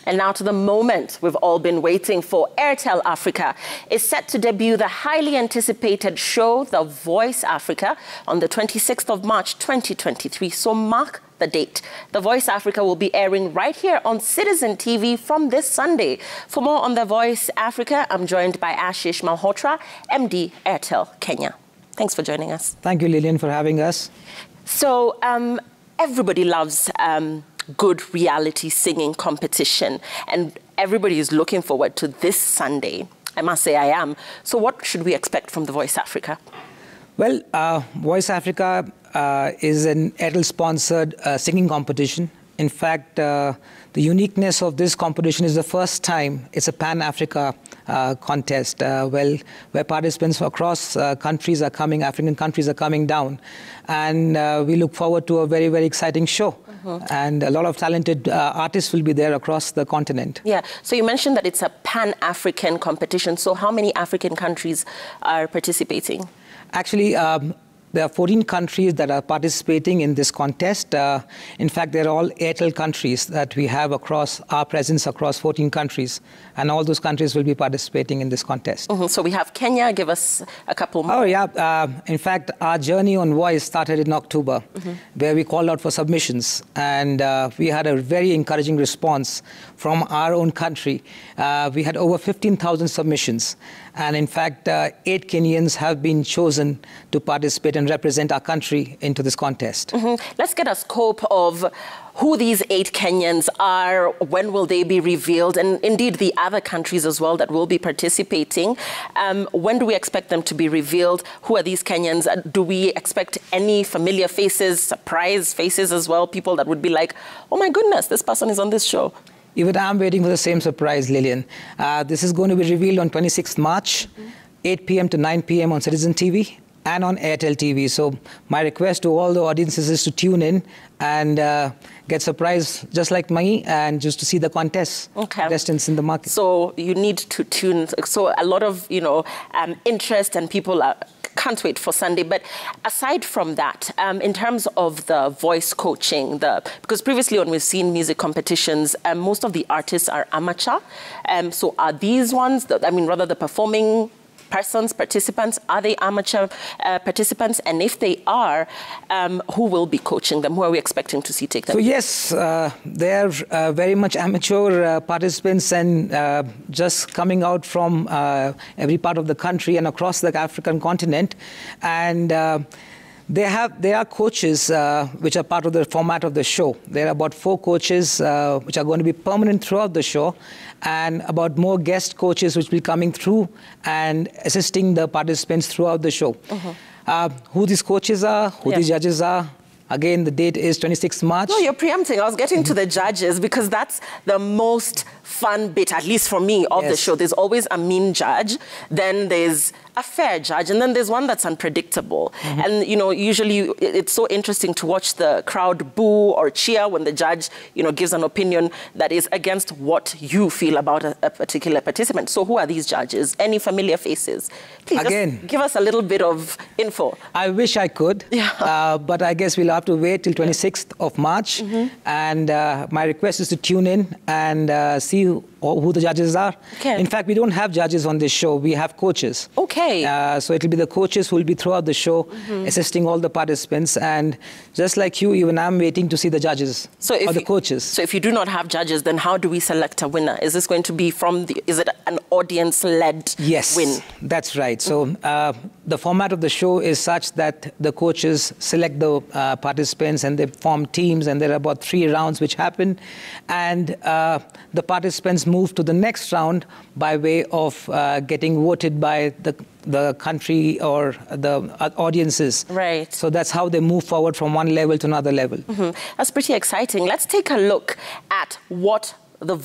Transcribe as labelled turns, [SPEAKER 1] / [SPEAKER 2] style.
[SPEAKER 1] And now to the moment we've all been waiting for. Airtel Africa is set to debut the highly anticipated show, The Voice Africa, on the 26th of March 2023. So mark the date. The Voice Africa will be airing right here on Citizen TV from this Sunday. For more on The Voice Africa, I'm joined by Ashish Malhotra, MD, Airtel Kenya. Thanks for joining us.
[SPEAKER 2] Thank you, Lillian, for having us.
[SPEAKER 1] So everybody loves good reality singing competition, and everybody is looking forward to this Sunday. I must say I am. So what should we expect from The Voice Africa?
[SPEAKER 2] Well, Voice Africa is an Airtel-sponsored singing competition. In fact, the uniqueness of this competition is the first time it's a Pan-Africa contest, where participants across countries are coming, African countries are coming down. And we look forward to a very, very exciting show. And a lot of talented artists will be there across the continent.
[SPEAKER 1] Yeah, so you mentioned that it's a Pan-African competition. So how many African countries are participating?
[SPEAKER 2] Actually, there are 14 countries that are participating in this contest. In fact, they're all Airtel countries that we have across our presence across 14 countries. And all those countries will be participating in this contest.
[SPEAKER 1] So we have Kenya. Give us a couple more.
[SPEAKER 2] Oh, yeah. In fact, our journey on Voice started in October, where we called out for submissions. And we had a very encouraging response from our own country. We had over 15,000 submissions. And in fact, 8 Kenyans have been chosen to participate and represent our country into this contest.
[SPEAKER 1] Let's get a scope of who these 8 Kenyans are, when will they be revealed, and indeed the other countries as well that will be participating. When do we expect them to be revealed? Who are these Kenyans? Do we expect any familiar faces, surprise faces as well, people that would be like, oh my goodness, this person is on this show?
[SPEAKER 2] Even I'm waiting for the same surprise, Lillian. This is going to be revealed on 26th March, 8 p.m. to 9 p.m. on Citizen TV and on Airtel TV. So my request to all the audiences is to tune in and get surprised just like me and just to see the contestants in the market.
[SPEAKER 1] So you need to tune. So a lot of, interest, and people can't wait for Sunday. But aside from that, in terms of the voice coaching, because previously when we've seen music competitions, most of the artists are amateur. So are these ones, rather the performing participants, are they amateur participants? And if they are, who will be coaching them? Who are we expecting to see take them?
[SPEAKER 2] So yes, they're very much amateur participants and just coming out from every part of the country and across the African continent. And there are coaches which are part of the format of the show. There are about 4 coaches which are going to be permanent throughout the show, and about more guest coaches which will be coming through and assisting the participants throughout the show. Who these coaches are, who these judges are, again, the date is 26th March.
[SPEAKER 1] No, you're preempting. I was getting to the judges because that's the most fun bit, at least for me, of the show. There's always a mean judge, then there's a fair judge, and then there's one that's unpredictable. And, usually it's so interesting to watch the crowd boo or cheer when the judge, gives an opinion that is against what you feel about a particular participant. So who are these judges? Any familiar faces? Please, just give us a little bit of info.
[SPEAKER 2] I wish I could, but I guess we'll have to wait till 26th of March. And my request is to tune in and see who the judges are. In fact, we don't have judges on this show. We have coaches. So it'll be the coaches who will be throughout the show, assisting all the participants. And just like you, even I'm waiting to see the judges or the coaches.
[SPEAKER 1] So if you do not have judges, then how do we select a winner? Is this going to be is it an audience-led win?
[SPEAKER 2] Yes, that's right. So the format of the show is such that the coaches select the participants and they form teams, and there are about 3 rounds which happen. And the participants move to the next round by way of getting voted by the country or the audiences.
[SPEAKER 1] Right.
[SPEAKER 2] So that's how they move forward from one level to another level.
[SPEAKER 1] That's pretty exciting. Let's take a look at what the